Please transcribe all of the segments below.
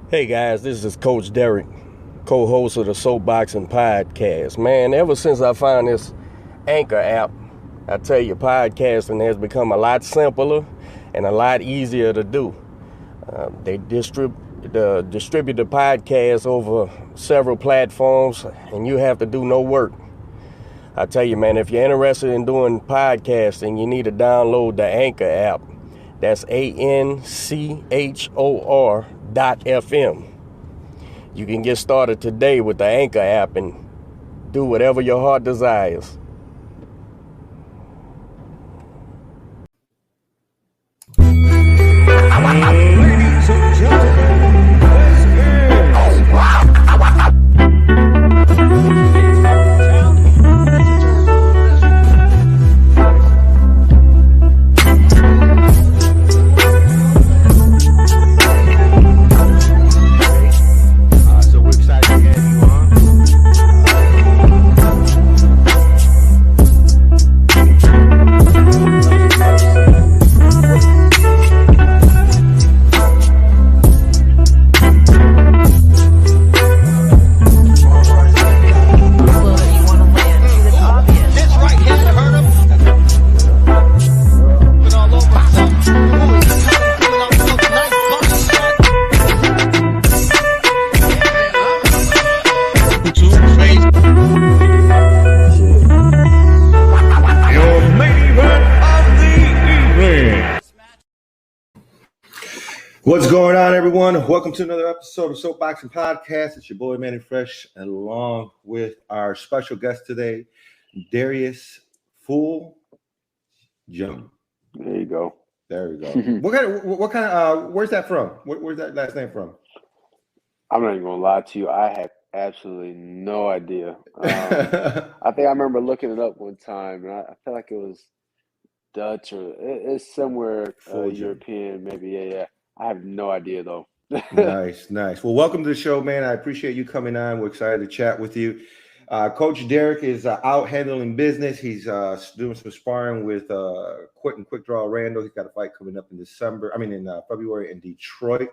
Hey guys, this is Coach Derek, co-host of the Soapboxing Podcast. Man, ever since I found this Anchor app, I tell you, podcasting has become a lot simpler and a lot easier to do. They distribute the podcast over several platforms, and you have to do no work. I tell you, man, if you're interested in doing podcasting, you need to download the Anchor app. That's ANCHOR.FM. You can get started today with the Anchor app and do whatever your heart desires. Ladies and gentlemen, this so we're excited to have you on. What's going on, everyone? Welcome to another episode of Soapboxing Podcast. It's your boy Manny Fresh, along with our special guest today, Darius Fulghum. There you go. There we go. What kind of where's that from? Where's that last name from? I'm not even gonna lie to you. I have absolutely no idea. I think I remember looking it up one time, and I feel like it was Dutch or it's somewhere European, maybe. Yeah. I have no idea though. Nice. Well, welcome to the show, man. I appreciate you coming on. We're excited to chat with you. Coach Derek is out handling business. He's doing some sparring with Quick Draw Randall. He's got a fight coming up in February in Detroit.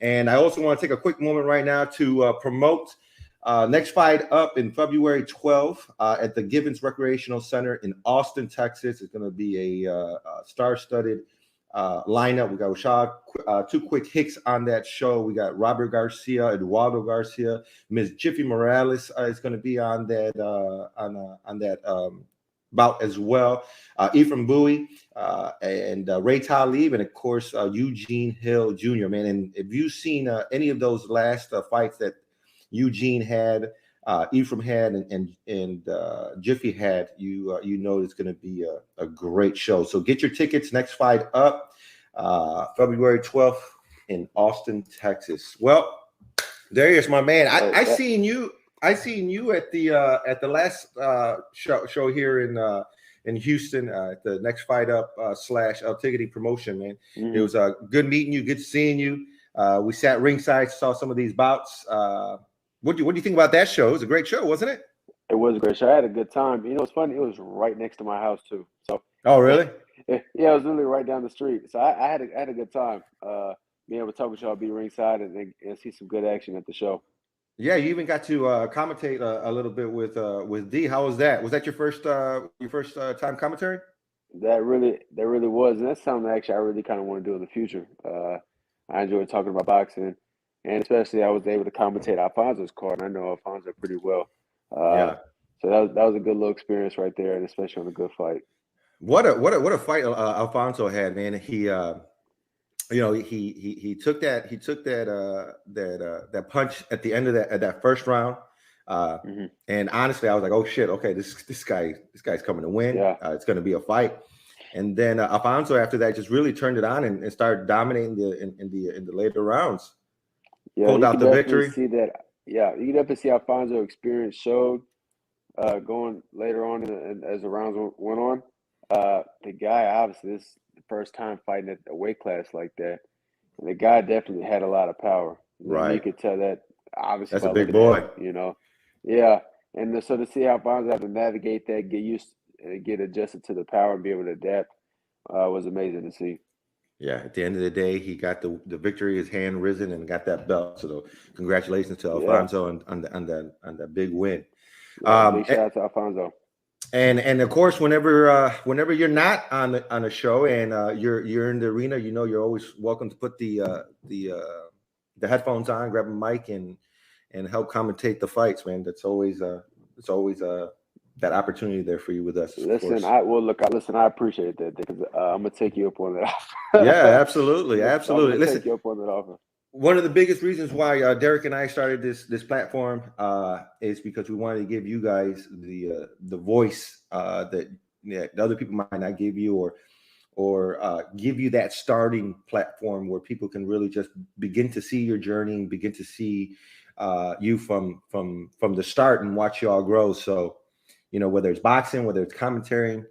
And I also want to take a quick moment right now to promote next fight up in February 12th at the Givens Recreational Center in Austin, Texas. It's going to be a star-studded lineup. We got Rashad, two quick hits on that show. We got Robert Garcia, Eduardo Garcia, Ms. Jiffy Morales is going to be on that bout as well. Ephraim Bowie and Ray Talib, and of course Eugene Hill Jr. Man, and if you've seen any of those last fights that Eugene had, Ephraim had, and Jiffy had, you know it's going to be a great show. So get your tickets. Next fight up, February 12th in Austin, Texas. Well, Darius, my man, I seen you at the last show here in Houston, at the Next Fight Up / El Tigre promotion, man. Mhm. It was good meeting you, good seeing you. We sat ringside, saw some of these bouts. What do you think about that show? It was a great show, wasn't it? It was a great show. I had a good time. You know, it's funny. It was right next to my house too. So. Oh, really? Yeah, it was literally right down the street. So I had a good time. Being able to talk with y'all, be ringside, and see some good action at the show. Yeah, you even got to commentate a little bit with D. How was that? Was that your first time commentary? That really was, and that's something actually I really kind of want to do in the future. I enjoy talking about boxing, and especially I was able to commentate Alfonso's card, and I know Alfonso pretty well. Yeah. So that was a good little experience right there, and especially on a good fight. What a fight Alfonso had, man. He took that punch at the end of that first round. And honestly, I was like, oh shit, okay, this guy's coming to win. Yeah. It's going to be a fight. And then Alfonso after that just really turned it on and started dominating in the later rounds. Yeah, pulled out the victory. See that? Yeah, you can definitely see Alfonso experience showed going later on as the rounds went on. The guy, obviously, this is the first time fighting at a weight class like that. And the guy definitely had a lot of power. Right. You could tell that, obviously. That's a big boy. Yeah. And so to see Alfonso have to navigate that, get adjusted to the power and be able to adapt was amazing to see. Yeah, at the end of the day, he got the victory, his hand risen, and got that belt. So congratulations to Yeah, Alfonso on that big win. yeah. Big shout out to Alfonso. And of course, whenever you're not on a show and you're in the arena, you're always welcome to put the headphones on, grab a mic, and help commentate the fights, man. That's always that opportunity there for you with us. Listen, I appreciate that because I'm gonna take you up on that. Yeah, absolutely. I'm gonna Listen, take you up on that offer. one of the biggest reasons why Derek and I started this platform is because we wanted to give you guys the voice that the other people might not give you, or give you that starting platform where people can really just begin to see your journey and begin to see you from the start and watch you all grow. So, whether it's boxing, whether it's commentating,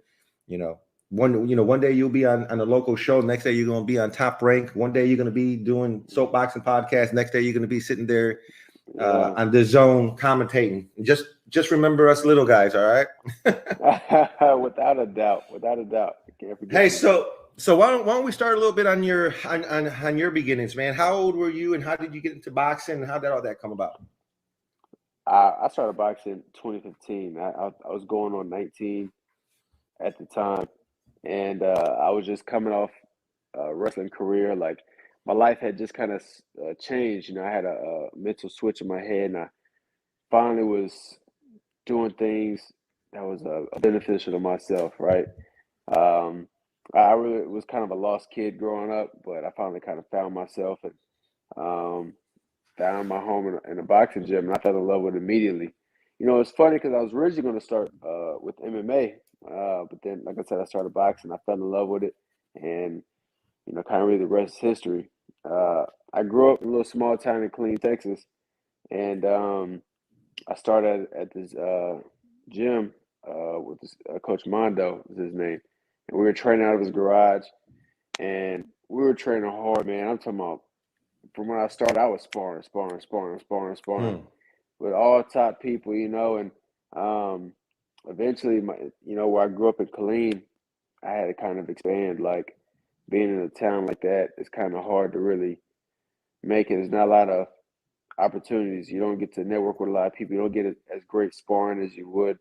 one day you'll be on a local show. Next day you're going to be on Top Rank. One day you're going to be doing soapboxing podcast. Next day you're going to be sitting there on the zone commentating. Just remember us little guys, all right? Without a doubt. Hey, so why don't we start a little bit on your beginnings, man? How old were you, and how did you get into boxing, and how did all that come about? I started boxing in 2015. I was going on 19 at the time, and I was just coming off a wrestling career. Like, my life had just kind of changed. I had a mental switch in my head, and I finally was doing things that was beneficial to myself, right? I really was kind of a lost kid growing up, but I finally kind of found myself and found my home in a boxing gym, and I fell in love with it immediately. It's funny because I was originally going to start with MMA, but then, like I said, I started boxing. I fell in love with it, and kind of really the rest is history. I grew up in a little small town in Killeen, Texas, and I started at this gym with this Coach Mondo, was his name, and we were training out of his garage, and we were training hard, man. I'm talking about from when I started, I was sparring with all top people, and eventually, where I grew up in Killeen, I had to kind of expand. Like, being in a town like that, it's kind of hard to really make it. There's not a lot of opportunities. You don't get to network with a lot of people. You don't get as great sparring as you would.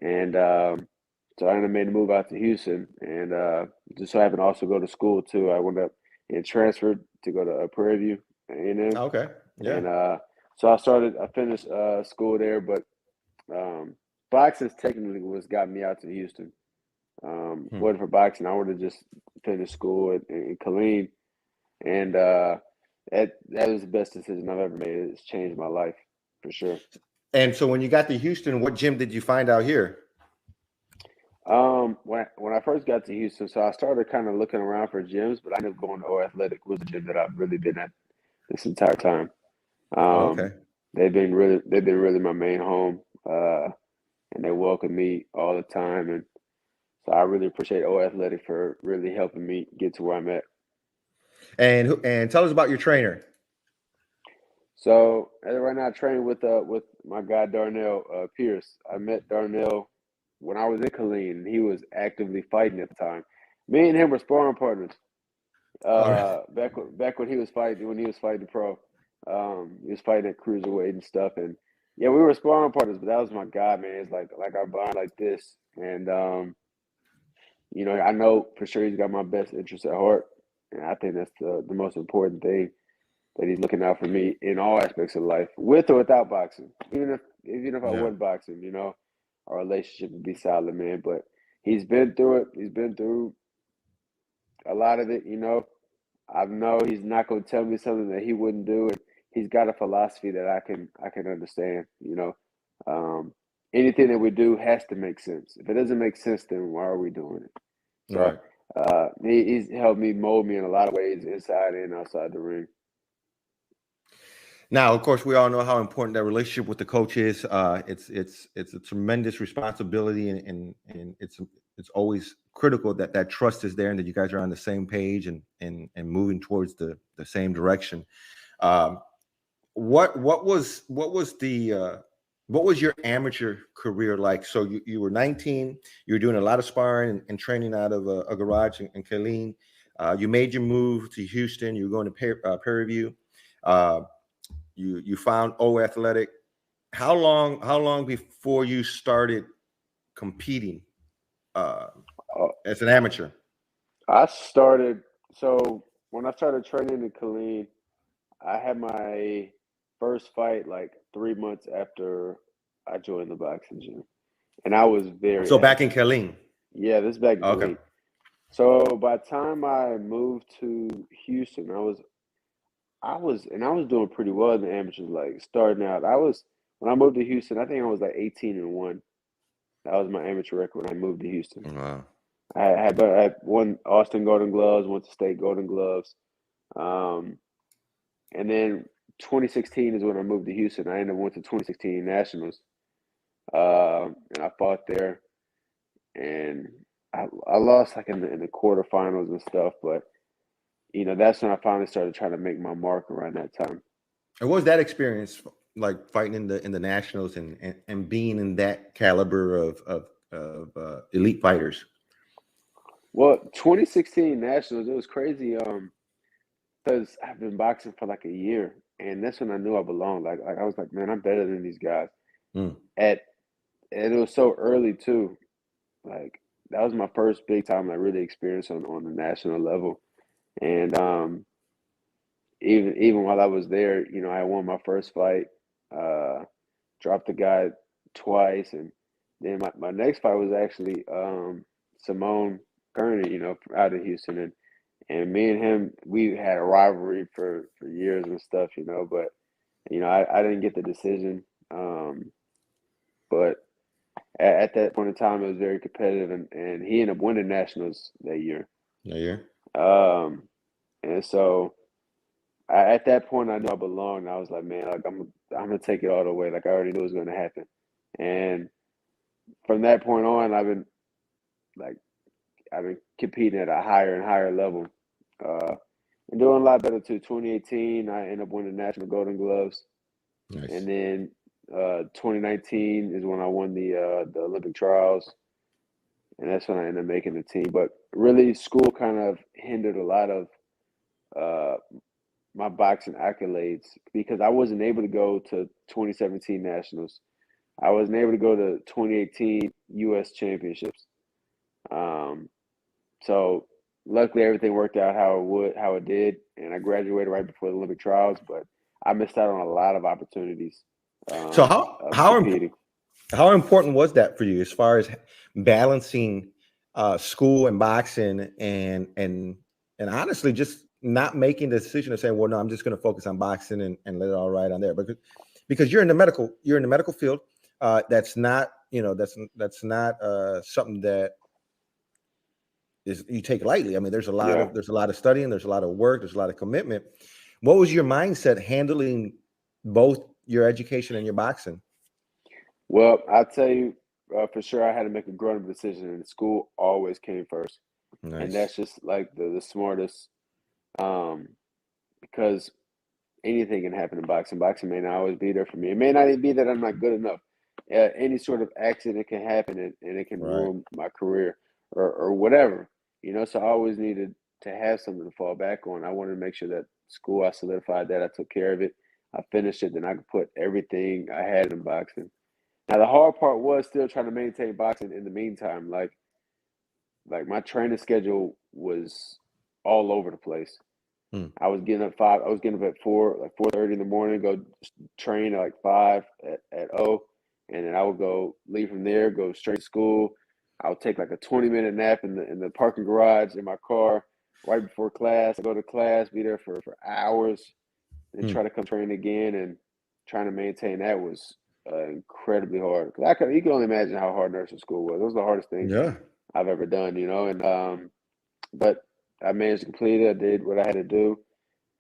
And so I ended up making a move out to Houston, and just so I happened to also go to school too. I went up and transferred to go to Prairie View, A&M. Okay, yeah. And so I finished school there, but boxing technically was got me out to Houston. Wasn't for boxing, I would have just finished school in Killeen, and that was the best decision I've ever made. It's changed my life for sure. And so when you got to Houston, what gym did you find out here? When I first got to Houston, so I started kind of looking around for gyms, but I ended up going to O Athletic, was the gym that I've really been at this entire time. Okay. They've been really my main home, and they welcome me all the time, and so I really appreciate O Athletic for really helping me get to where I'm at. And tell us about your trainer. So right now I train with my guy Darnell Pierce. I met Darnell when I was in Killeen, and he was actively fighting at the time. Me and him were sparring partners. Back when he was fighting pro. He was fighting at cruiserweight and stuff, and yeah, we were sparring partners. But that was my guy, man. It's like our bond like this, and I know for sure he's got my best interest at heart, and I think that's the most important thing, that he's looking out for me in all aspects of life, with or without boxing. Even if I wasn't boxing, our relationship would be solid, man. But he's been through it. He's been through a lot of it, I know he's not going to tell me something that he wouldn't do, and he's got a philosophy that I can understand. Anything that we do has to make sense. If it doesn't make sense, then why are we doing it? So he's helped me mold me in a lot of ways, inside and outside the ring. Now, of course, we all know how important that relationship with the coach is. It's a tremendous responsibility, and it's always critical that trust is there and that you guys are on the same page and moving towards the same direction. What was your amateur career like? So you were 19, you were doing a lot of sparring and training out of a garage in Killeen. You made your move to Houston. You were going to Prairie View. You found O Athletic. How long before you started competing as an amateur? I started, so when I started training in Killeen, I had my first fight like 3 months after I joined the boxing gym. And I was very So back happy. in Killeen. Yeah, this is back in Okay. Killeen. So by the time I moved to Houston, I was doing pretty well in the amateurs, like starting out. When I moved to Houston, I think I was like 18-1. That was my amateur record when I moved to Houston. Wow. I had won Austin Golden Gloves, went to state Golden Gloves. And then 2016 is when I moved to Houston. I ended up went to 2016 Nationals. And I fought there, and I lost like in the quarterfinals and stuff, but that's when I finally started trying to make my mark around that time. And what was that experience like, fighting in the Nationals and being in that caliber of elite fighters? Well, 2016 Nationals, it was crazy because I've been boxing for like a year, and that's when I knew I belonged. Like I was like, man, I'm better than these guys. And it was so early too. Like that was my first big time I really experienced on the national level. And even while I was there, I won my first fight, dropped the guy twice, and then my next fight was actually Simone Kearney, out of Houston, and me and him, we had a rivalry for years and stuff, but I didn't get the decision, but at that point in time, it was very competitive, and he ended up winning nationals that year. And so at that point, I knew I belonged. I was like, man, like I'm gonna take it all the way. Like I already knew it was gonna happen. And from that point on, I've been competing at a higher and higher level, and doing a lot better too. 2018, I ended up winning national Golden Gloves. Nice. And then 2019 is when I won the Olympic trials, and that's when I ended up making the team. But really, school kind of hindered a lot of my boxing accolades because I wasn't able to go to 2017 Nationals. I wasn't able to go to 2018 U.S. Championships. So luckily everything worked out how it did, and I graduated right before the Olympic trials. But I missed out on a lot of opportunities. So how important was that for you as far as balancing school and boxing and honestly just not making the decision of saying, well, no, I'm just going to focus on boxing and let it all ride on there, because you're in the medical field. That's not something that is you take lightly. I mean, there's a lot of studying, there's a lot of work, there's a lot of commitment. What was your mindset handling both your education and your boxing? Well, I'll tell you for sure, I had to make a grown-up decision, and school always came first. Nice. And that's just like the smartest, because anything can happen in boxing. Boxing may not always be there for me. It may not even be that I'm not good enough. Any sort of accident can happen, and it can ruin my career or whatever. So I always needed to have something to fall back on. I wanted to make sure that school, I solidified that, I took care of it, I finished it, then I could put everything I had in boxing. Now the hard part was still trying to maintain boxing in the meantime. Like my training schedule was all over the place. I was getting up at 4:30 in the morning, go train at like 5 at O, and then I would leave from there, go straight to school. I would take like a 20-minute nap in the parking garage in my car right before class. I go to class, be there for hours, and try to come train again. And trying to maintain that was incredibly hard. You can only imagine how hard nursing school was. It was the hardest thing I've ever done, And but I managed to complete it. I did what I had to do,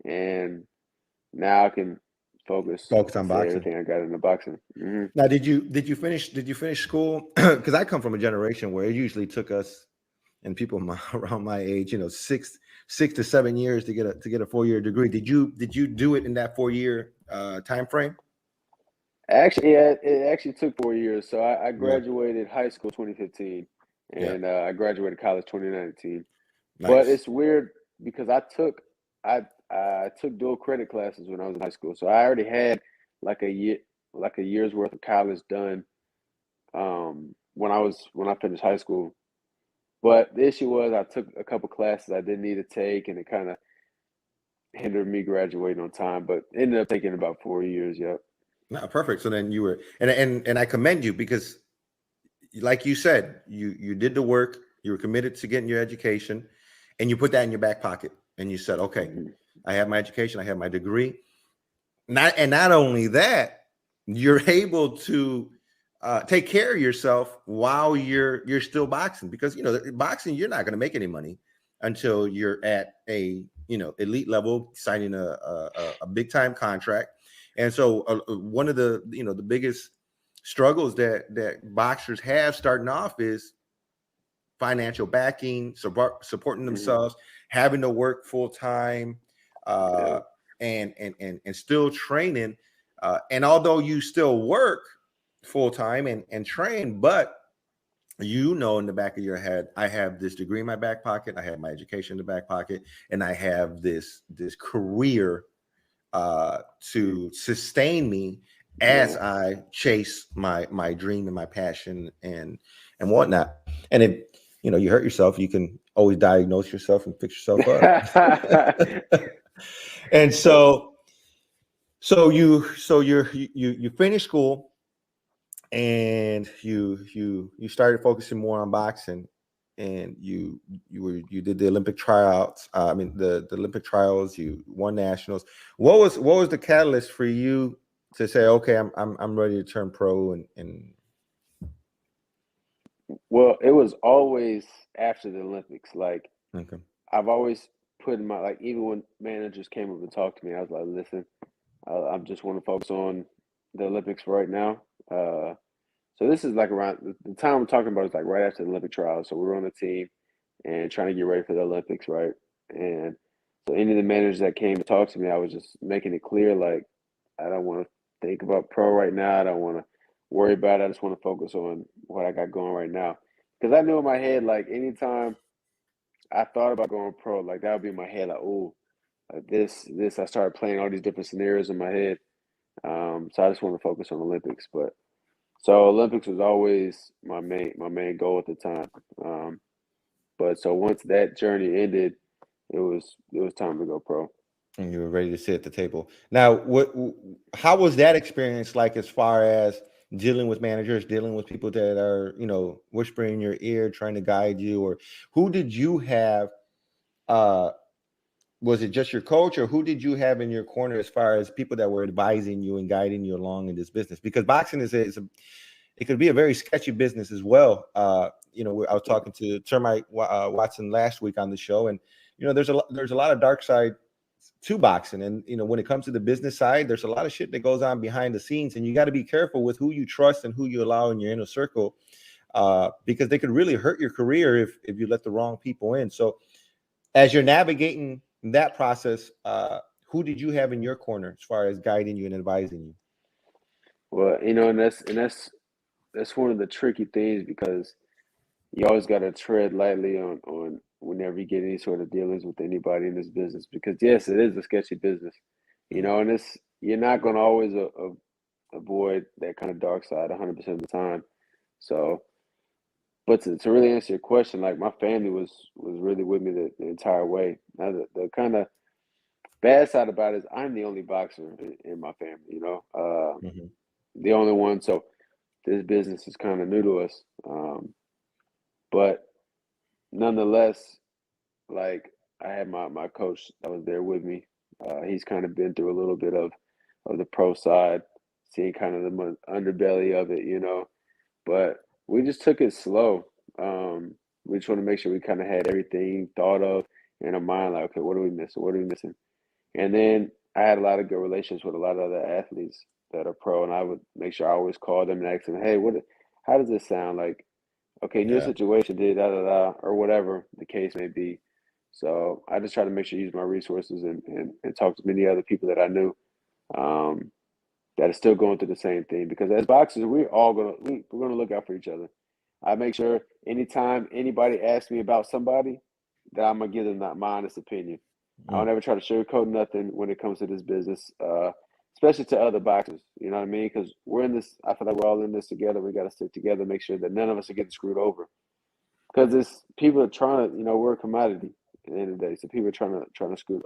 and now I can focus on boxing. Everything I got in the boxing. Mm-hmm. Now, did you finish school? Because I come from a generation where it usually took us and people around my age, 6 to 7 years to get a 4-year degree. Did you do it in that 4-year time frame? Actually, yeah, it actually took 4 years. So I graduated high school 2015, and I graduated college 2019. Nice. But it's weird. because I took dual credit classes when I was in high school, so I already had like a year's worth of college done when I finished high school. But the issue was I took a couple classes I didn't need to take, and it kind of hindered me graduating on time. But ended up taking about 4 years. Yep. No, perfect. So then you were, and I commend you because, like you said, you did the work, you were committed to getting your education, and you put that in your back pocket, and you said, okay, Mm-hmm. I have my education, I have my degree. Not only that, you're able to take care of yourself while you're still boxing, because boxing, you're not going to make any money until you're at a elite level, signing a big time contract. And so one of the the biggest struggles that boxers have starting off is financial backing, supporting themselves, having to work full time, and still training. And although you still work full time and train, but in the back of your head, I have this degree in my back pocket, I have my education in the back pocket, and I have this career to sustain me as I chase my dream and my passion and whatnot. And if you hurt yourself, you can always diagnose yourself and fix yourself up. And so you finish school, and you started focusing more on boxing, and you did the Olympic tryouts. The Olympic trials. You won nationals. What was the catalyst for you to say, okay, I'm ready to turn pro? And Well, it was always after the Olympics. Like, okay. I've always put in my, like, even when managers came up and talked to me, I was like, listen, I just want to focus on the Olympics for right now. So this is like around the time we're talking about is like right after the Olympic trials. So we were on the team and trying to get ready for the Olympics, right? And so any of the managers that came to talk to me, I was just making it clear, like, I don't want to think about pro right now. I don't want to worry about it. I just want to focus on what I got going right now. Because I knew in my head, like, anytime I thought about going pro, like, that would be in my head, like, oh, like this. I started playing all these different scenarios in my head. So I just want to focus on Olympics. But so Olympics was always my main goal at the time. But so once that journey ended, it was time to go pro. And you were ready to sit at the table. Now, how was that experience like, as far as dealing with managers, dealing with people that are, whispering in your ear, trying to guide you? Or who did you have? Was it just your coach, or who did you have in your corner as far as people that were advising you and guiding you along in this business? Because boxing it could be a very sketchy business as well. I was talking to Termite Watson last week on the show, and there's a lot of dark side to boxing. And when it comes to the business side, there's a lot of shit that goes on behind the scenes, and you got to be careful with who you trust and who you allow in your inner circle, because they could really hurt your career if you let the wrong people in. So as you're navigating that process, who did you have in your corner as far as guiding you and advising you? Well, and that's one of the tricky things, because you always got to tread lightly on whenever you get any sort of dealings with anybody in this business, because yes, it is a sketchy business, and you're not going to always avoid that kind of dark side 100% of the time. So, but to really answer your question, like, my family was really with me the entire way. Now, the kind of bad side about it is I'm the only boxer in my family, the only one. So this business is kind of new to us. But nonetheless, like, I had my coach that was there with me. He's kind of been through a little bit of the pro side, seeing kind of the underbelly of it. But we just took it slow. We just want to make sure we kind of had everything thought of in our mind, like, okay, what are we missing? What are we missing? And then I had a lot of good relations with a lot of other athletes that are pro, and I would make sure I always call them and ask them, hey, how does this sound? Like, okay, in your situation, did da da da, or whatever the case may be. So I just try to make sure to use my resources and talk to many other people that I knew, that are still going through the same thing. Because as boxers, we're gonna look out for each other. I make sure anytime anybody asks me about somebody, that I'm gonna give them my honest opinion. I don't ever try to sugarcoat nothing when it comes to this business, especially to other boxers. You know what I mean? Because we're in this. I feel like we're all in this together. We got to stick together, make sure that none of us are getting screwed over. Because it's people are trying to, we're a commodity at the end of the day. So people are trying to screw,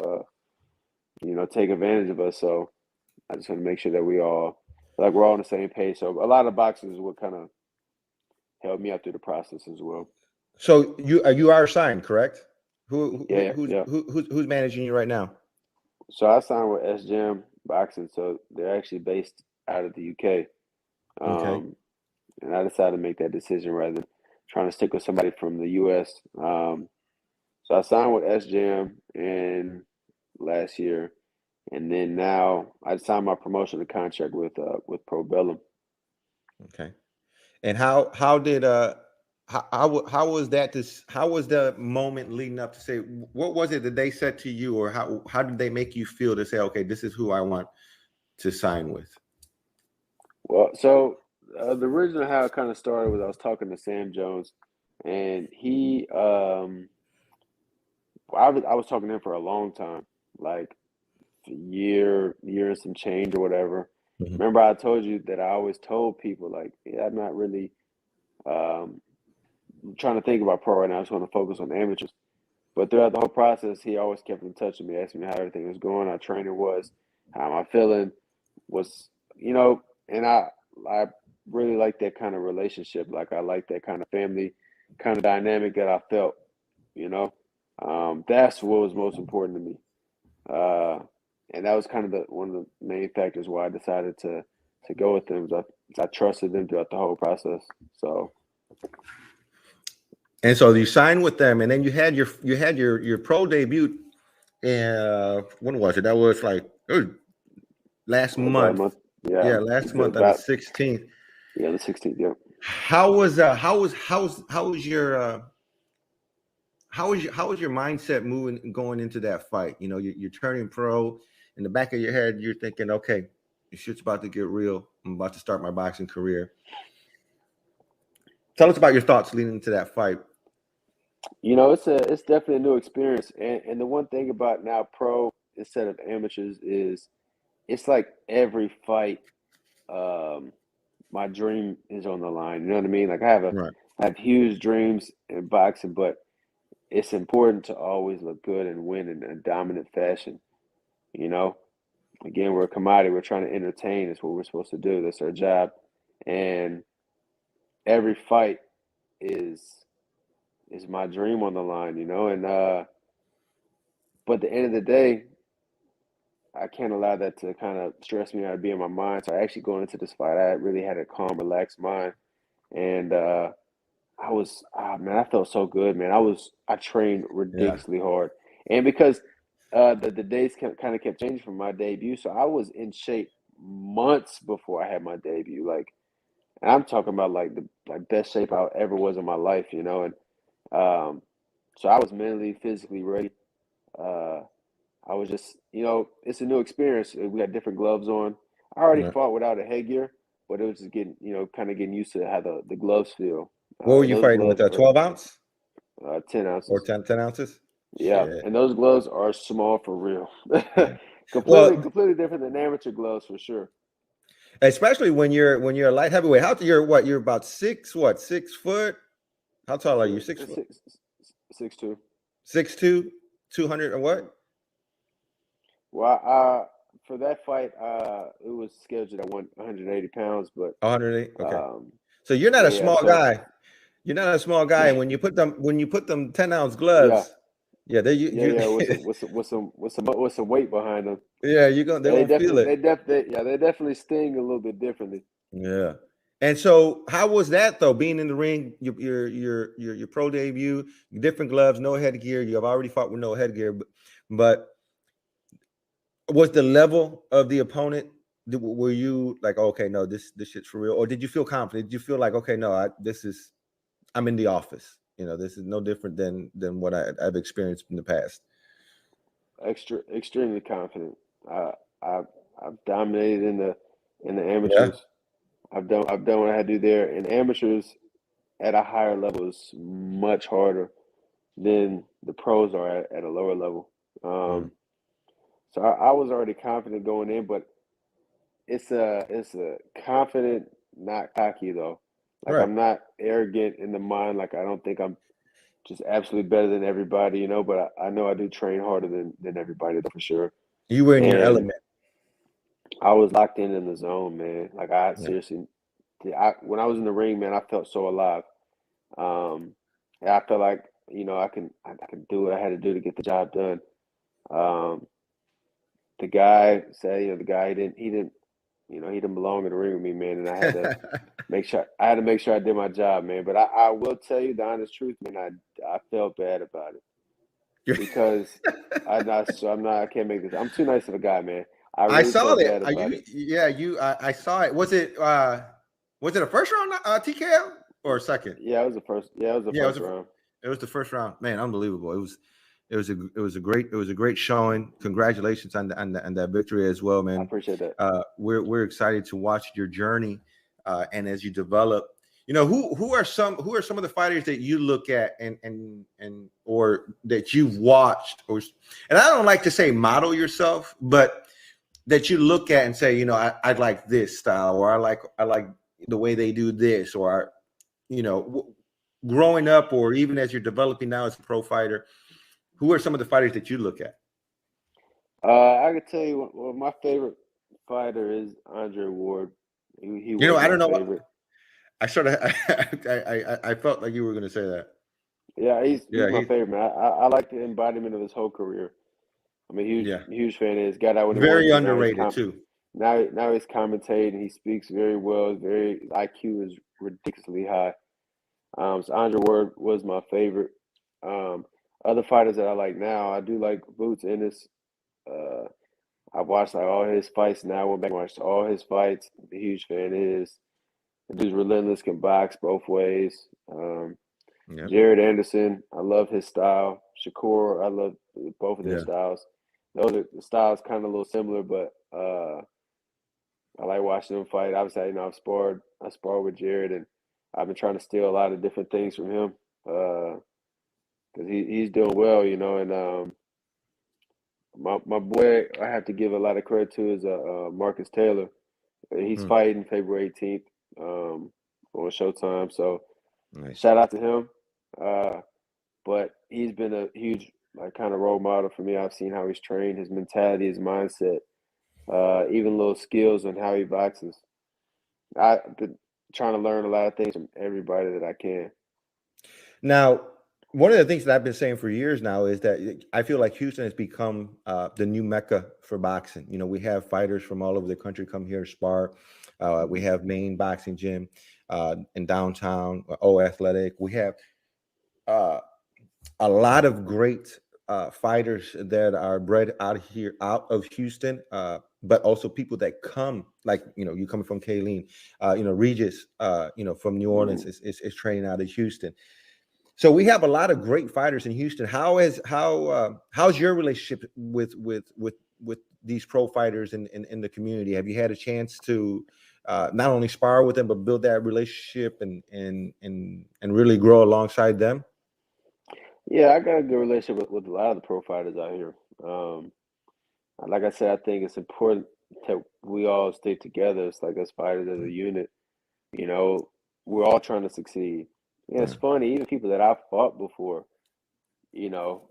take advantage of us. So I just want to make sure that we're all on the same page. So a lot of boxers will kind of help me out through the process as well. So you are signed, correct? Yeah. Who's managing you right now? So I signed with SGM Boxing. So they're actually based out of the UK. Okay. And I decided to make that decision rather than trying to stick with somebody from the US. So I signed with SGM in last year, and then now I signed my promotional contract with Probellum. Okay. And how was that? How was the moment leading up to say, what was it that they said to you, or how did they make you feel to say, okay, this is who I want to sign with? Well, so the original how it kind of started was I was talking to Sam Jones, and he I was talking to him for a long time, like a year and some change or whatever. Mm-hmm. Remember, I told you that I always told people, like, yeah, I'm not really trying to think about pro right now. I just want to focus on amateurs. But throughout the whole process, he always kept in touch with me, asking me how everything was going, how training was, how am I feeling, and I really like that kind of relationship. Like, I like that kind of family kind of dynamic that I felt, that's what was most important to me. And that was kind of one of the main factors why I decided to go with them. I trusted them throughout the whole process. And so you signed with them, and then you had your pro debut. When was it? That was like last month. Yeah, last month on the 16th. Yeah, the 16th. Yeah. How was your mindset going into that fight? You're turning pro. In the back of your head, you're thinking, okay, this shit's about to get real. I'm about to start my boxing career. Tell us about your thoughts leading into that fight. It's definitely a new experience, and the one thing about now pro instead of amateurs is it's like every fight, my dream is on the line. You know what I mean? Like I have huge dreams in boxing, but it's important to always look good and win in a dominant fashion. Again, we're a commodity. We're trying to entertain. It's what we're supposed to do. That's our job, and every fight is my dream on the line, and but at the end of the day, I can't allow that to kind of stress me out, be in my mind. So I actually going into this fight, I really had a calm, relaxed mind, and I felt so good, man. I trained ridiculously hard, and because the days kind of kept changing from my debut, so I was in shape months before I had my debut. Like, and I'm talking about like the best shape I ever was in my life, and so I was mentally, physically ready. I was just, it's a new experience. We got different gloves on. I already fought without a headgear, but it was just getting, kind of getting used to how the gloves feel. What were you fighting with? A 12 ounce? 10 ounces. Or 10 ounces? Yeah, Shit. and those gloves are small for real. Yeah. completely different than amateur gloves for sure. Especially when you're a light heavyweight. You're about 6 foot? How tall are you? 6 foot? 6'2". 6'2", 200 or what? Well, for that fight, it was scheduled at 180 pounds, but 180. Okay. So you're not a small guy. You're not a small guy, and when you put them 10-ounce gloves, with some weight behind them. Yeah, they gonna feel it. They definitely sting a little bit differently. Yeah. And so, how was that though? Being in the ring, your pro debut, different gloves, no headgear. You have already fought with no headgear, but was the level of the opponent? Were you like, okay, no, this shit's for real, or did you feel confident? Did you feel like, okay, no, I'm in the office. This is no different than what I've experienced in the past. Extremely confident. I've dominated in the amateurs. Yeah. I've done what I had to do there. And amateurs at a higher level is much harder than the pros are at a lower level. Mm. So I was already confident going in, but it's a confident, not cocky though. Like Right. I'm not arrogant in the mind. Like I don't think I'm just absolutely better than everybody, but I know I do train harder than everybody for sure. You were in your And element. I was locked in the zone, man. Like I Yeah. seriously, when I was in the ring, man, I felt so alive. Um, and I felt like I can do what I had to do to get the job done. Um, the guy said, the guy he didn't belong in the ring with me, man, and I had to make sure I did my job, man. But I will tell you the honest truth, man. I felt bad about it because I can't make this. I'm too nice of a guy, man. I I really saw felt that. bad about it. I saw it. Was it a first round TKO or a second? Yeah, it was the first. Yeah, it was the Yeah, first round. it was the first round. Man, unbelievable. It was a great showing. Congratulations on that victory as well, I man. appreciate that. We're excited to watch your journey, and as you develop. Who are some of the fighters that you look at and or that you've watched, and I don't like to say model yourself, but that you look at and say, I like this style, or I like the way they do this, or growing up, or even as you're developing now as a pro fighter, who are some of the fighters that you look at? I could tell you, well, my favorite fighter is Andre Ward. He was I my don't know. favorite. I sort of, I felt like you were going to say that. Yeah, he's Yeah, my favorite, man. I like the embodiment of his whole career. I'm a yeah, huge fan of his. Got out when he wanted very to. underrated too. Now he's commentating. He speaks very well. His IQ is ridiculously high. So Andre Ward was my favorite. Um, Other fighters that I like now, I do like Boots Ennis. Uh, I've watched like all his fights now. I went back and watched all his fights. I'm a huge fan of his. The dude's relentless, can box both ways. Yeah, Jared Anderson, I love his style. Shakur, I love both of their yeah, styles. The styles kind of a little similar, but I like watching them fight. Obviously, I sparred with Jared, and I've been trying to steal a lot of different things from him because he's doing well, And my boy, I have to give a lot of credit to is Marcus Taylor. He's Hmm. fighting February 18th on Showtime. So Nice. shout out to him. But he's been a huge kind of role model for me. I've seen how he's trained, his mentality, his mindset, even little skills on how he boxes. I've been trying to learn a lot of things from everybody that I can. Now, one of the things that I've been saying for years now is that I feel like Houston has become the new mecca for boxing. We have fighters from all over the country come here to spar. We have main boxing gym in downtown, O Athletic. We have a lot of great fighters that are bred out of Houston, but also people that come, like you coming from Killeen, Regis, from New Orleans is training out of Houston. So we have a lot of great fighters in Houston. How's your relationship with these pro fighters in the community? Have you had a chance to not only spar with them but build that relationship and really grow alongside them? Yeah, I got a good relationship with a lot of the pro fighters out here. Um, like I said, I think it's important that we all stay together. It's like us fighters as a unit. You know, we're all trying to succeed. Yeah, it's Yeah. funny, even people that I've fought before,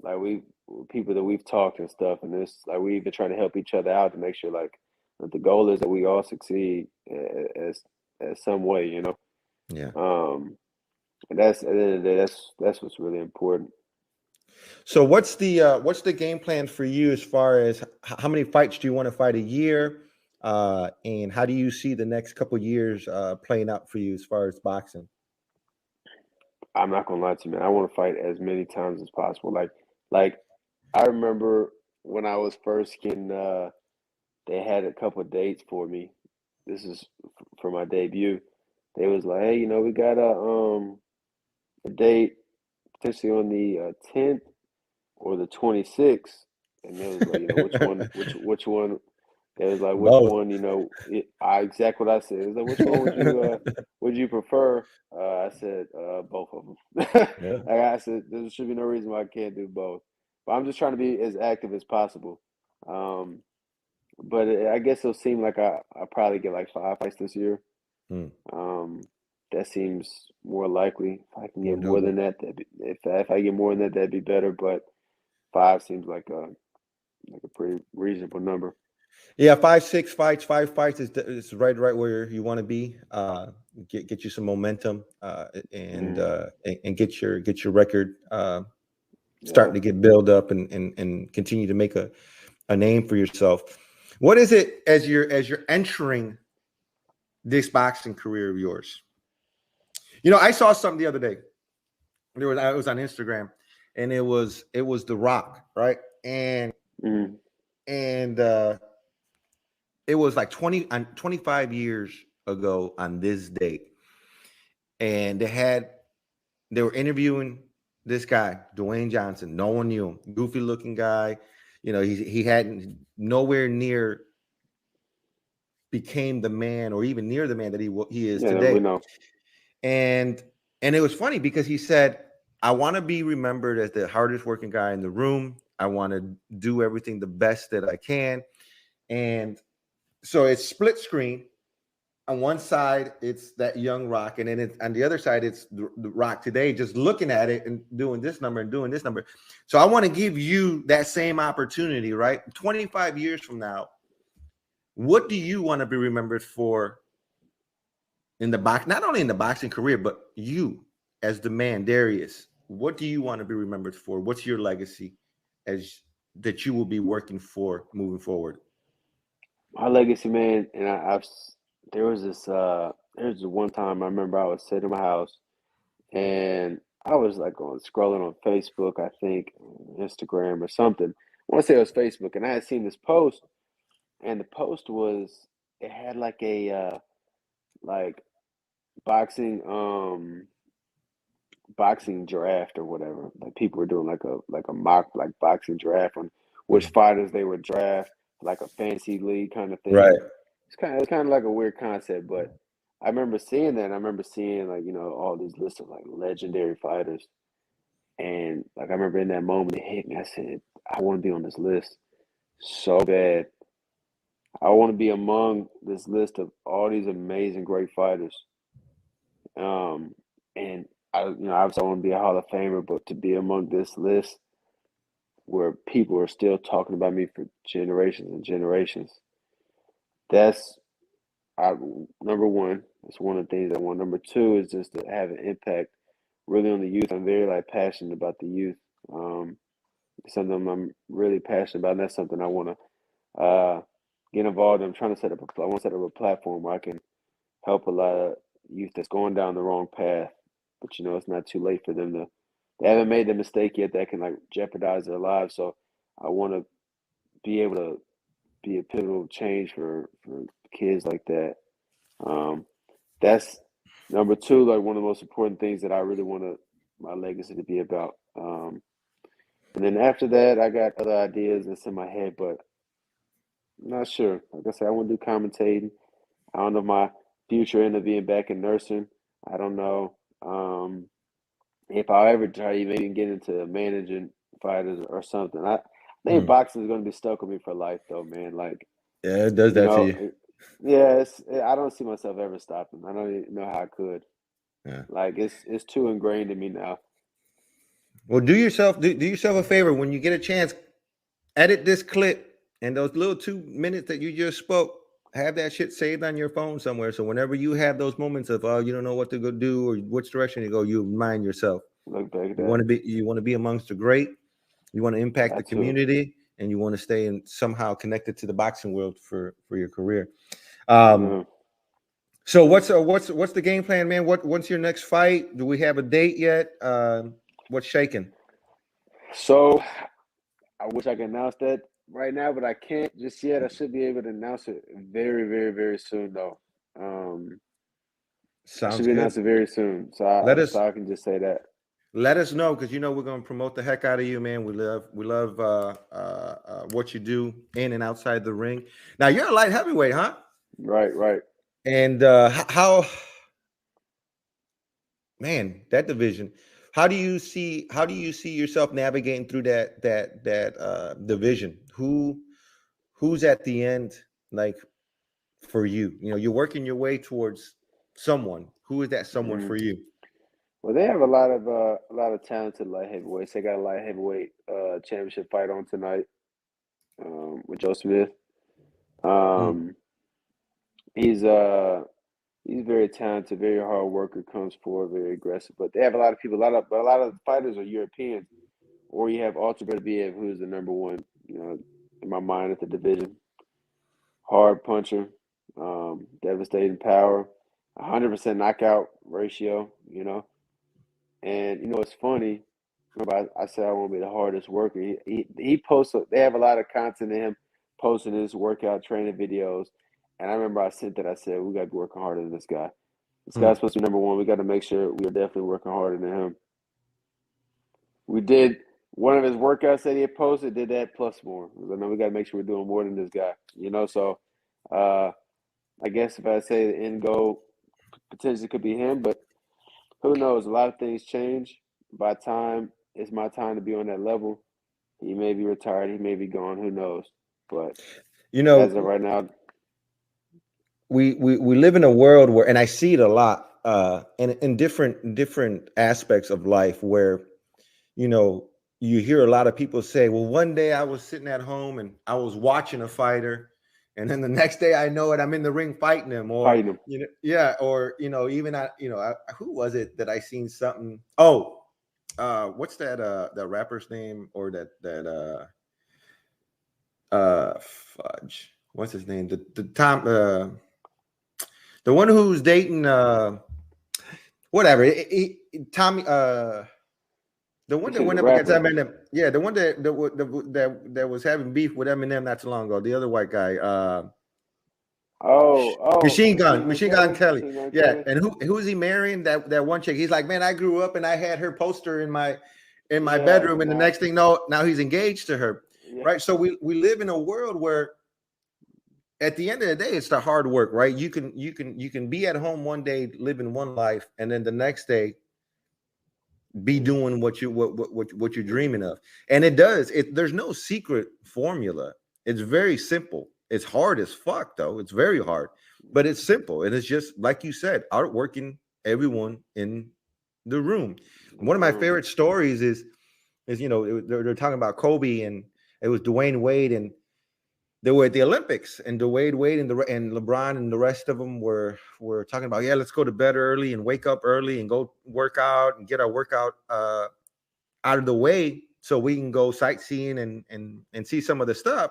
like people that we've talked and stuff, and it's like we've been trying to help each other out to make sure like that the goal is that we all succeed as some way. Yeah. And that's at the end of the day, that's what's really important. So what's the game plan for you as far as how many fights do you want to fight a year, and how do you see the next couple of years playing out for you as far as boxing? I'm not gonna lie to you, man. I want to fight as many times as possible. Like I remember when I was first getting, they had a couple of dates for me. This is for my debut. They was like, hey, we got a date potentially on the 10th or the 26th, and it was like, which one It was like, which Both. one, exactly what I said. It was like, which one would you prefer? I said, both of them. Yeah. Like I said, there should be no reason why I can't do both. But I'm just trying to be as active as possible. Um, but I guess it'll seem like I probably get like 5 fights this year. Hmm. That seems more likely. If I can More get more doable. than that, if I get more than that, that'd be better. But 5 seems like a pretty reasonable number. Yeah, 5 6 fights, 5 fights is right where you want to be. Get you some momentum, and Mm, and get your record yeah. starting to get built up, and continue to make a name for yourself. What is it as you're entering this boxing career of yours? I saw something the other day. It was on Instagram, and it was The Rock, right? Mm, And it was like 25 years ago on this date, and they were interviewing this guy, Dwayne Johnson. No one knew him. Goofy looking guy. He hadn't nowhere near became the man, or even near the man that he is yeah, we today. know. And it was funny because he said, I want to be remembered as the hardest working guy in the room. I want to do everything the best that I can. And so it's split screen. On one side, it's that young Rock, and then on the other side, it's the Rock today, just looking at it and doing this number and doing this number. So I want to give you that same opportunity, right? 25 years from now, what do you want to be remembered for in the box? Not only in the boxing career, but you as the man, Darius. What do you want to be remembered for? What's your legacy as that you will be working for moving forward? My legacy, man, and there was this one time I remember I was sitting in my house and I was like scrolling on Facebook, I think, Instagram or something. I want to say it was Facebook, and I had seen this post, and the post it had like a like boxing boxing draft or whatever. Like people were doing like a mock like boxing draft on which fighters they would draft, like a fantasy league kind of Right. thing. It's kind of like a weird concept, but I remember seeing that. And I remember seeing like all these lists of like legendary fighters, and like I remember in that moment it hit me. I said, I want to be on this list so bad. I want to be among this list of all these amazing, great fighters. And obviously I want to be a Hall of Famer, but to be among this list where people are still talking about me for generations and generations, that's number one. That's one of the things I want. Number two is just to have an impact really on the youth. I'm very like passionate about the youth. It's something I'm really passionate about, and that's something I want to get involved in. I'm trying to I want to set up a platform where I can help a lot of youth that's going down the wrong path, but it's not too late for them to. They haven't made the mistake yet that can like jeopardize their lives. So I want to be able to be a pivotal change for kids like that. Um, that's number two, like one of the most important things that I really want my legacy to be about. And then after that, I got other ideas that's in my head, but I'm not sure. Like I said, I want to do commentating. I don't know if my future end up being back in nursing. I don't know if I'll ever try to maybe get into managing fighters or something. I think Hmm. boxing is going to be stuck with me for life, though, man. Like, Yeah, it does that to you. yeah, I don't see myself ever stopping. I don't even know how I could. Yeah. Like, it's too ingrained in me now. Well, do yourself a favor when you get a chance. Edit this clip and those little 2 minutes that you just spoke. Have that shit saved on your phone somewhere. So whenever you have those moments of you don't know what to go do or which direction to go, you remind yourself. Look back at You that. want to be amongst the great. You want to impact the Got to. community, and you want to stay somehow connected to the boxing world for your career. Yeah. So what's the game plan, man? What's your next fight? Do we have a date yet? What's shaking? So I wish I could announce that right now, but I can't just yet. I should be able to announce it very, very, very soon, though. I should Sounds be good. announcing very soon, so Let us I can just say that. Let us know, because we're gonna promote the heck out of you, man. We love what you do in and outside the ring. Now you're a light heavyweight, huh? Right, right. And how, man, that division. How do you see yourself navigating through that division? Who's at the end, like, for you? You're working your way towards someone. Who is that someone Mm. for you? Well, they have a lot of talented light heavyweights. They got a light heavyweight championship fight on tonight with Joe Smith. Mm. Um, he's very talented, very hard worker, comes forward, very aggressive. But they have a lot of people. But a lot of the fighters are Europeans. Or you have Altuve, who's the number one, in my mind at the division. Hard puncher, devastating power, 100% knockout ratio. And it's funny. Remember, I said I want to be the hardest worker. He posts. They have a lot of content of him posting his workout training videos. And I remember I sent that. I said we got to be working harder than this guy. This Mm. guy's supposed to be number one. We got to make sure we are definitely working harder than him. We did one of his workouts that he had posted, did that plus more. I know we got to make sure we're doing more than this guy, So I guess if I say the end goal potentially could be him, but who knows? A lot of things change. By the time it's my time to be on that level, he may be retired, he may be gone, who knows? But as of right now, we live in a world where, and I see it a lot, in different aspects of life, where you hear a lot of people say, well, one day I was sitting at home and I was watching a fighter, and then the next day I know it, I'm in the ring fighting him. Or fighting him. even who was it that I seen something? Oh, what's that rapper's name, or that fudge, what's his name, the Tom, the one who's dating whatever, Tommy, the one that The went up against rapper. Eminem. Yeah, the one that was having beef with Eminem not too long ago. The other white guy, Machine Gun Kelly. Machine Gun Yeah, Kelly. and who is he marrying? That one chick. He's like, man, I grew up and I had her poster in my Yeah, bedroom, and the nah, next thing, no, now he's engaged to her. yeah. Right. So we live in a world where, at the end of the day, it's the hard work, right? You can be at home one day living one life, and then the next day be doing what you're dreaming of. And there's no secret formula. It's very simple. It's hard as fuck, though. It's very hard, but it's simple. And it's just like you said, outworking everyone in the room. One of my favorite stories is they're talking about Kobe, and it was Dwayne Wade, and they were at the Olympics, and Dwayne Wade and LeBron and the rest of them were talking about, yeah, let's go to bed early and wake up early and go work out and get our workout out of the way so we can go sightseeing and see some of the stuff.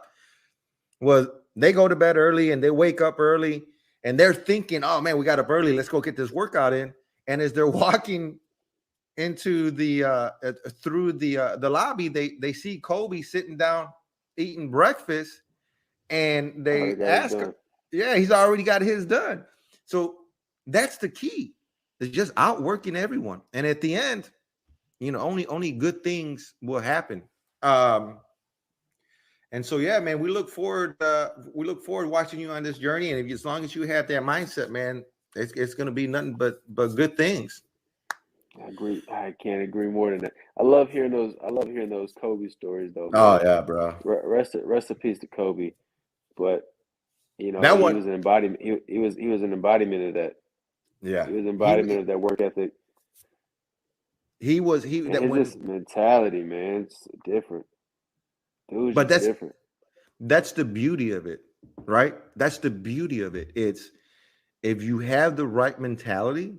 Well, they go to bed early and they wake up early, and they're thinking, oh man, we got up early, let's go get this workout in. And as they're walking into the through the lobby, they see Kobe sitting down eating breakfast. And they ask him, yeah, he's already got his done. So that's the key. It's just outworking everyone. And at the end, only good things will happen. And so, yeah, man, we look forward watching you on this journey. And as long as you have that mindset, man, it's going to be nothing but good things. I agree. I can't agree more than that. I love hearing those Kobe stories, though. Oh, Man. yeah, bro. Rest in peace to Kobe. But that he one was an embodiment. He was an embodiment of that. Yeah, he was an embodiment of that work ethic. His mentality, man, it's different. Dude's but just different. That's the beauty of it, right? That's the beauty of it. It's, if you have the right mentality,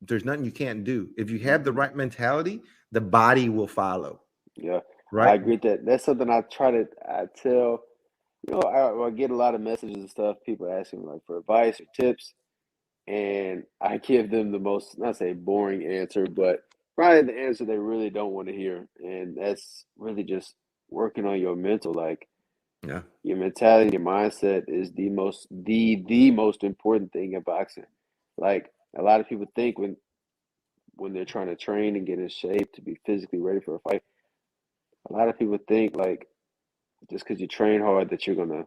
there's nothing you can't do. If you have the right mentality, the body will follow. Yeah, right. I agree with that. That's something I tell. I get a lot of messages and stuff. People asking like for advice or tips, and I give them the most, not say boring answer, but probably the answer they really don't want to hear, and that's really just working on your mental. Like, yeah, your mentality, your mindset is the most important thing in boxing. Like, a lot of people think when when they're trying to train and get in shape to be physically ready for a fight. A lot of people think like just because you train hard that you're gonna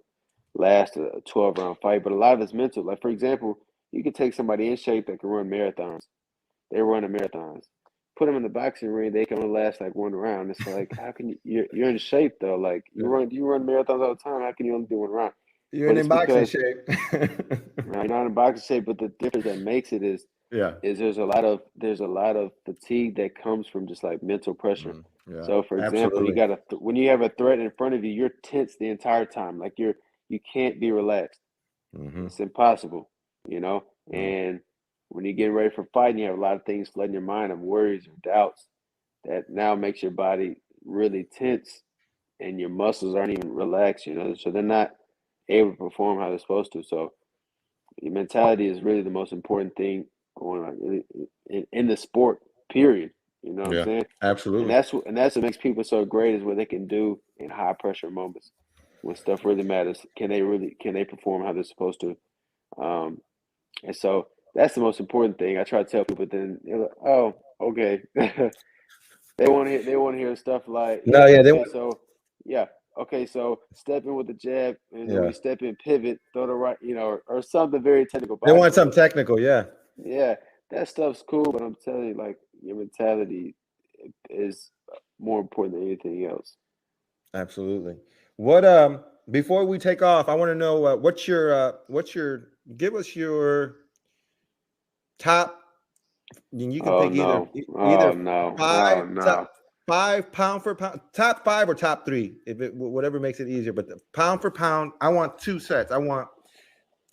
last a 12-round fight, but a lot of it's mental. Like for example, you could take somebody in shape that can run marathons. They run marathons. Put them in the boxing ring, they can only last like one round. It's like how can you're in shape though? Like you run marathons all the time. How can you only do one round? You're But in it's boxing because shape. you're not in boxing shape. But the difference that makes it is Yeah. there's a lot of fatigue that comes from just like mental pressure. Yeah. So for example, you Absolutely. got when you have a threat in front of you, you're tense the entire time. Like you can't be relaxed. It's impossible, you know. And when you get ready for fighting, you have a lot of things flooding your mind of worries or doubts that now makes your body really tense and your muscles aren't even relaxed, you know. So they're not able to perform how they're supposed to. So your mentality is really the most important thing going on in the sport, period. You know what I'm Yeah. saying? And Absolutely. that's what makes people so great is what they can do in high pressure moments when stuff really matters. Can they perform how they're supposed to? And so that's the most important thing. I try to tell people, then they're like, oh, okay. They want to hear stuff like, No, yeah, yeah, they okay, want. so yeah, okay, so step in with the jab, and then when Yeah, you step in, pivot, throw the right, or something very technical they want boxing. something technical. Yeah, Yeah, that stuff's cool, but I'm telling you, like your mentality is more important than anything else. absolutely. What before we take off, I want to know what's your give us your top. You can Oh pick either no, oh either no, oh five top no. 5 pound for pound, top five or top three, if it whatever makes it easier. But the pound for pound, I want two sets. I want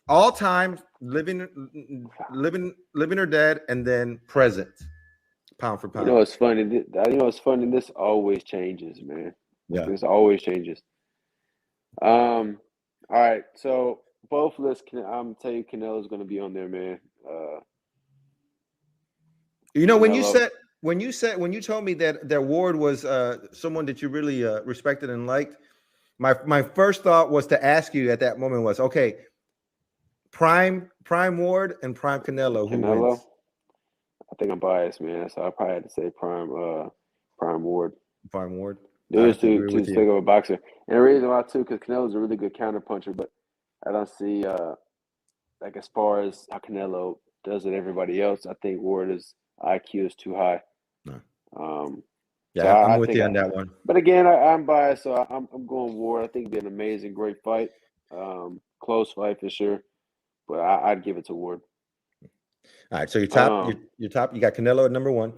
all time living or dead, and then present pound for You know pound. what's funny? You know what's funny? This always changes, man. Yeah. This always changes. Um, all right, so both lists, I'm tell you, Canelo's going to be on there, man. You know, Canelo, when you told me that Ward was someone that you really respected and liked, my first thought was to ask you at that moment was, okay, prime Ward and prime Canelo, who Canelo. wins? I think I'm biased, man. So I probably had to say Prime Ward. Prime Ward. I Dude is have to too agree too with you. sick of a boxer, and the reason why too, because Canelo's a really good counter puncher, but I don't see like as far as how Canelo does it, everybody else. I think Ward's IQ is too high. No. Um, so Yeah, I'm I with think you on that one. but again, I'm biased, so I'm going Ward. I think it'd be an amazing, great fight, close fight for sure. But I'd give it to Ward. All right, so Um, your top, you got Canelo at number one.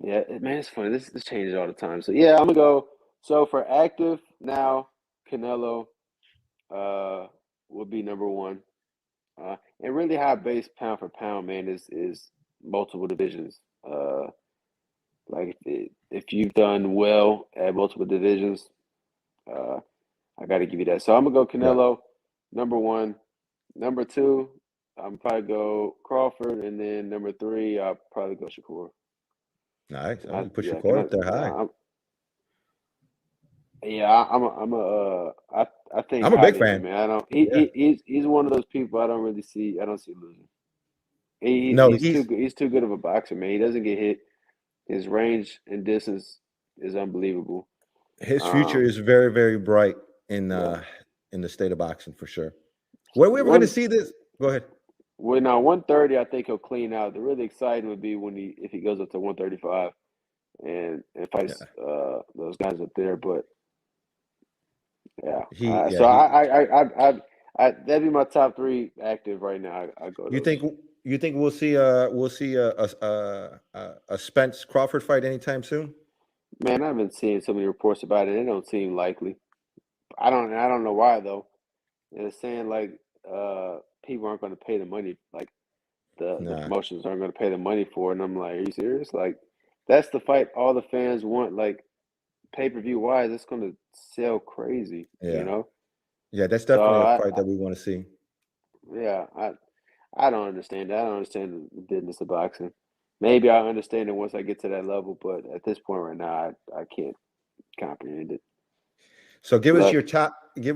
yeah, man, it's funny. This changes all the time. So yeah, I'm gonna go. So for active now, Canelo would be number one. And really high base pound for pound, man, is multiple divisions. Like if you've done well at multiple divisions, uh, I got to give you that. So I'm gonna go Yeah. Canelo, number one. Number two, I'm probably go Crawford, and then number three, I'll probably go Shakur. Nice. Oh, you put your Yeah, core up there high. I think I'm a big highly of him, fan. man. I don't. Yeah. He's one of those people I don't really see. I don't see losing. No, He's too good. He's too good of a boxer, man. He doesn't get hit. His range and distance is unbelievable. his future Um, is very, very bright yeah. in the state of boxing for sure. When are we ever going to One see this? Go ahead. Well, now 130, I think he'll clean out. The really exciting would be when if he goes up to 135 and fights Yeah. those guys up there. But yeah, He yeah, so he that'd be my top three active right now. I go you those. think you think we'll see a Spence Crawford fight anytime soon? Man, I've been seeing so many reports about it. It don't seem likely. I don't know why though. They're saying like people aren't going to pay the money. Like the Nah. promotions aren't going to pay the money for it. And I'm like, are you serious? Like that's the fight all the fans want. Like pay-per-view wise, it's going to sell crazy, you Yeah. know? Yeah, that's So definitely a fight that we want to see. yeah, I don't understand that. I don't understand the business of boxing. Maybe I understand it once I get to that level, but at this point right now, I can't comprehend it. So But give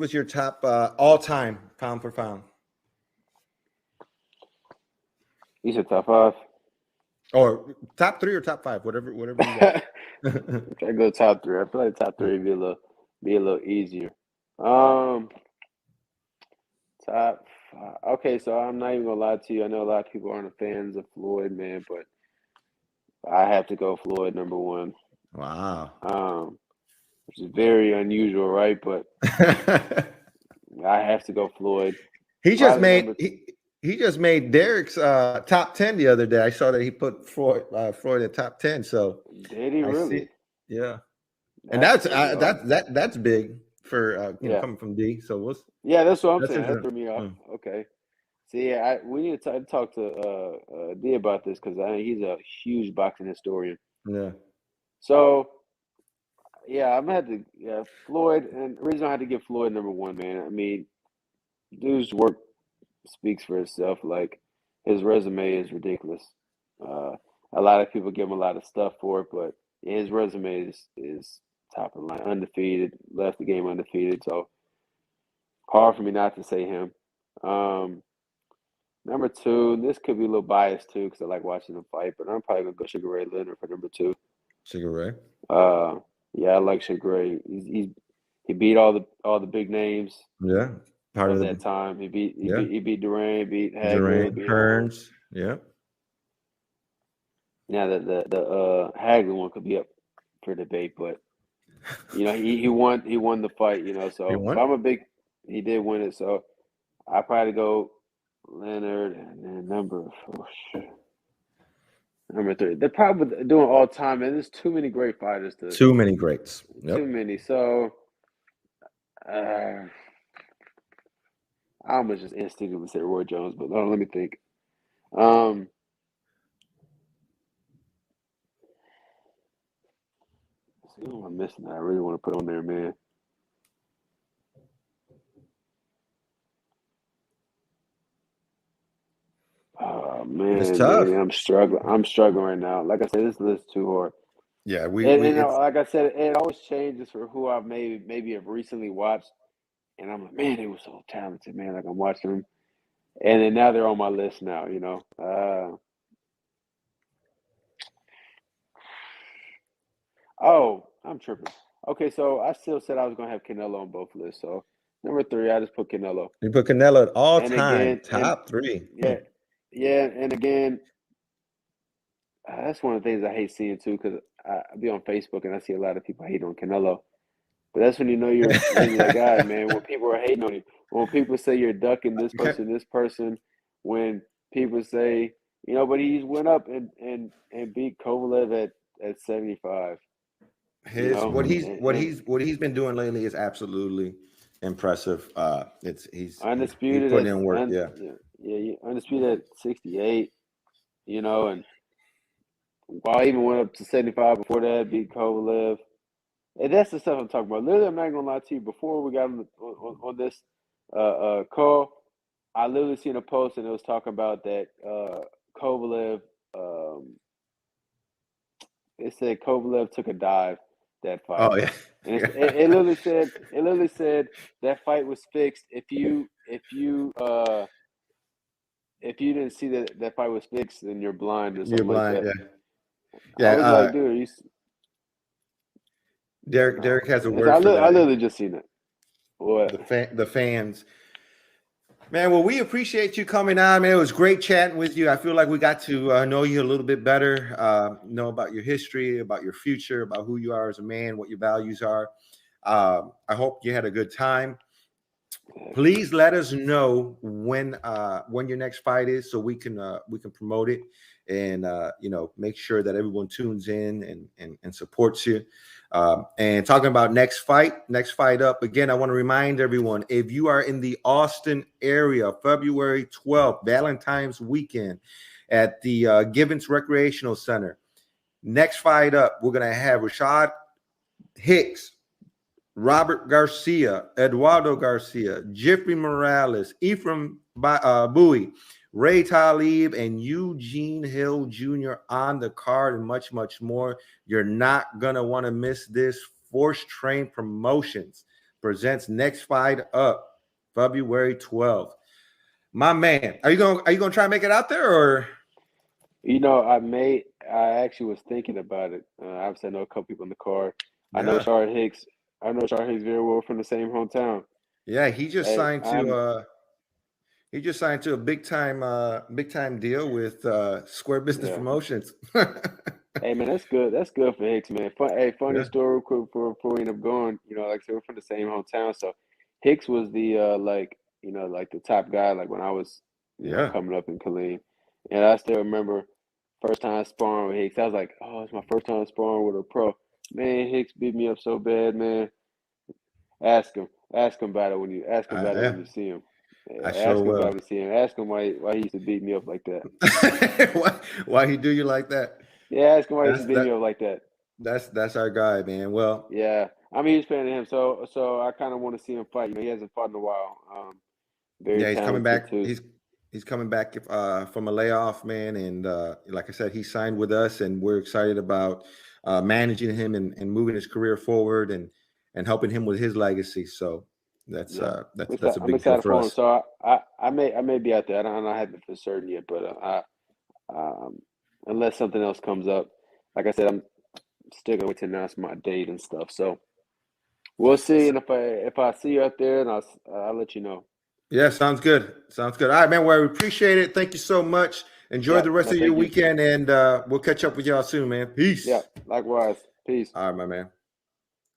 us your top all time pound for pound. you said top five. Or top 3 or top 5, whatever you got. Try to go top 3. I feel like top 3 would be a little easier. Top 5. Okay, so I'm not even gonna lie to you. I know a lot of people aren't fans of Floyd, man, but I have to go Floyd number 1. Wow. Which is very unusual, right? But I have to go Floyd. He just made Derek's top 10 the other day. I saw that he put Floyd in top 10. So did he really? Yeah. And that's big for coming from D. So that's what I'm saying. That threw me off. Okay. See, we need to talk to D about this because he's a huge boxing historian. Yeah. So I'm gonna have to Floyd, and the reason I had to give Floyd number 1, man. I mean, dude's work speaks for itself. Like, his resume is ridiculous. A lot of people give him a lot of stuff for it, but his resume is top of the line, undefeated, left the game undefeated. So hard for me not to say him. Number 2, this could be a little biased too because I like watching him fight, but I'm probably gonna go Sugar Ray Leonard for number 2. Sugar Ray. I like Sugar Ray. He beat all the big names. Yeah. Part of that time. He beat Duran, beat Hagler, beat Hearns. Yeah. Now the Hagler one could be up for debate, but he won the fight, so he did win it, so I probably go Leonard and then number 3. They're probably doing all time, and there's too many great fighters too many greats. Yep. Too many. So I almost just instinctively say Roy Jones, but let me think. Who am I missing that I really want to put on there, man? Oh man, it's tough. Man, I'm struggling right now. Like I said, this list is too hard. Yeah, like I said, it always changes for who I've maybe have recently watched, and I'm like, man, they were so talented, man. Like I'm watching them, and then now they're on my list now. Oh, I'm tripping. Okay, so I still said I was gonna have Canelo on both lists. So number 3, I just put Canelo. You put Canelo at all time, again, top 3. Yeah, and again, that's one of the things I hate seeing too, because I be on Facebook and I see a lot of people hate on Canelo. But that's when you know you're that guy, man. When people are hating on you, when people say you're ducking this person, when people say, but he's went up and beat Kovalev at 75. What he's been doing lately is absolutely impressive. He's undisputed. He's putting in work. Undisputed at 68. And while I even went up to 75 before that, beat Kovalev. And that's the stuff I'm talking about. Literally, I'm not gonna lie to you. Before we got on this call, I literally seen a post and it was talking about that Kovalev. It said Kovalev took a dive that fight. Oh yeah. And it literally said that fight was fixed. If you didn't see that fight was fixed, then you're blind or something. You're blind, like that. Yeah. I was like, dude, Derek has a word I for that. I literally just seen it. What? The fans. Man, well, we appreciate you coming on, man. It was great chatting with you. I feel like we got to know you a little bit better, know about your history, about your future, about who you are as a man, what your values are. I hope you had a good time. Please let us know when your next fight is, so we can promote it and make sure that everyone tunes in and supports you. And talking about next fight up again, I want to remind everyone, if you are in the Austin area, February 12th, Valentine's weekend at the Gibbons Recreational Center, next fight up, we're going to have Rashad Hicks, Robert Garcia, Eduardo Garcia, Jeffrey Morales, Ephraim Bowie, Ray Talib, and Eugene Hill Jr. on the card, and much, much more. You're not going to want to miss this. Force Train Promotions presents Next Fight Up, February 12th. My man, are you going to try and make it out there, or? I actually was thinking about it. Obviously, I know a couple people in the car. I know Yeah. Shard Hicks. I know Shard Hicks very well from the same hometown. Yeah, Hey, he just signed to a big time deal with Square Business yeah. Promotions. Hey man, that's good. That's good for Hicks, man. Funny Yeah. story real quick before we end up going. Like I said, we're from the same hometown. So Hicks was the like the top guy, like when I was, Yeah. coming up in Killeen. And I still remember first time sparring with Hicks. I was like, oh, it's my first time sparring with a pro. Man, Hicks beat me up so bad, man. Ask him. Ask him about it when Yeah. you see him. I Yeah, sure ask him about it will. when you see him. Ask him why he used to beat me up like that. Why he do you like that? Yeah, ask him why he used That's to beat me up like that. that's our guy, man. Well, Yeah, I'm a huge fan of him. So I kind of want to see him fight. He hasn't fought in a while. Very yeah, he's coming talented back. too. He's coming back from a layoff, man. And like I said, he signed with us, and we're excited about managing him and moving his career forward and helping him with his legacy. So that's Yeah, that's a I'm big deal excited for for him. us. So I may be out there. I haven't for certain yet, but um, unless something else comes up, like I said, I'm still gonna wait to announce my date and stuff. So we'll see. And if I see you out there, and I'll let you know. Yeah, sounds good. Sounds good. All right, man. Well, we appreciate it. Thank you so much. Enjoy Yeah, the rest no, of your thank you. weekend, and we'll catch up with y'all soon, man. Yeah, Peace. likewise. Peace. All right, my man.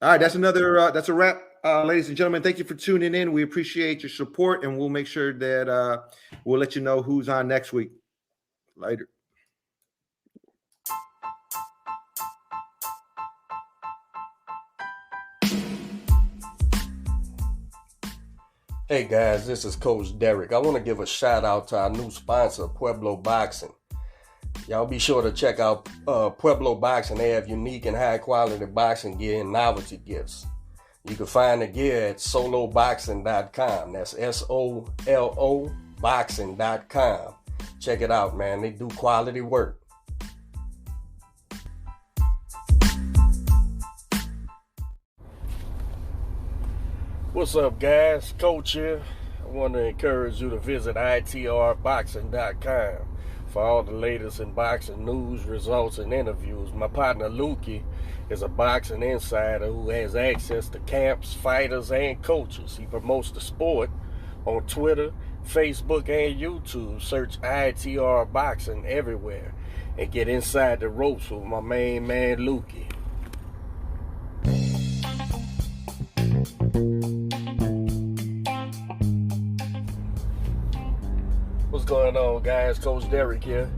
All right, that's that's a wrap, ladies and gentlemen. Thank you for tuning in. We appreciate your support, and we'll make sure that we'll let you know who's on next week. Later. Hey guys, this is Coach Derek. I want to give a shout out to our new sponsor, Pueblo Boxing. Y'all be sure to check out Pueblo Boxing. They have unique and high quality boxing gear and novelty gifts. You can find the gear at soloboxing.com. That's SOLO boxing.com. Check it out, man. They do quality work. What's up, guys? Coach here. I want to encourage you to visit itrboxing.com for all the latest in boxing news, results, and interviews. My partner Lukey is a boxing insider who has access to camps, fighters, and coaches. He promotes the sport on Twitter, Facebook, and YouTube. Search ITR Boxing everywhere and get inside the ropes with my main man Lukey. What's going on, guys? Coach Derek here.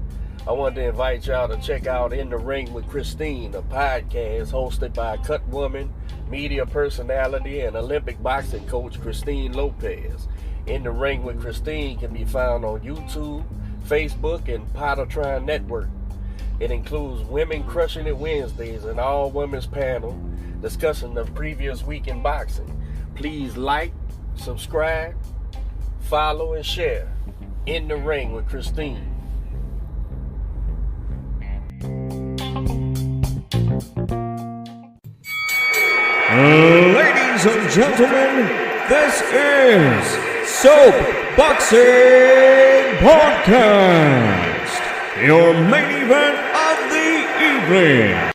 I wanted to invite y'all to check out In the Ring with Christine, a podcast hosted by cut woman, media personality, and Olympic boxing coach Christine Lopez. In the Ring with Christine can be found on YouTube, Facebook, and Pottertron Network. It includes Women Crushing It Wednesdays, an all-women's panel discussing the previous week in boxing. Please like, subscribe, follow, and share. In the Ring with Christine. Ladies and gentlemen, this is Soap Boxing Podcast, your main event of the evening.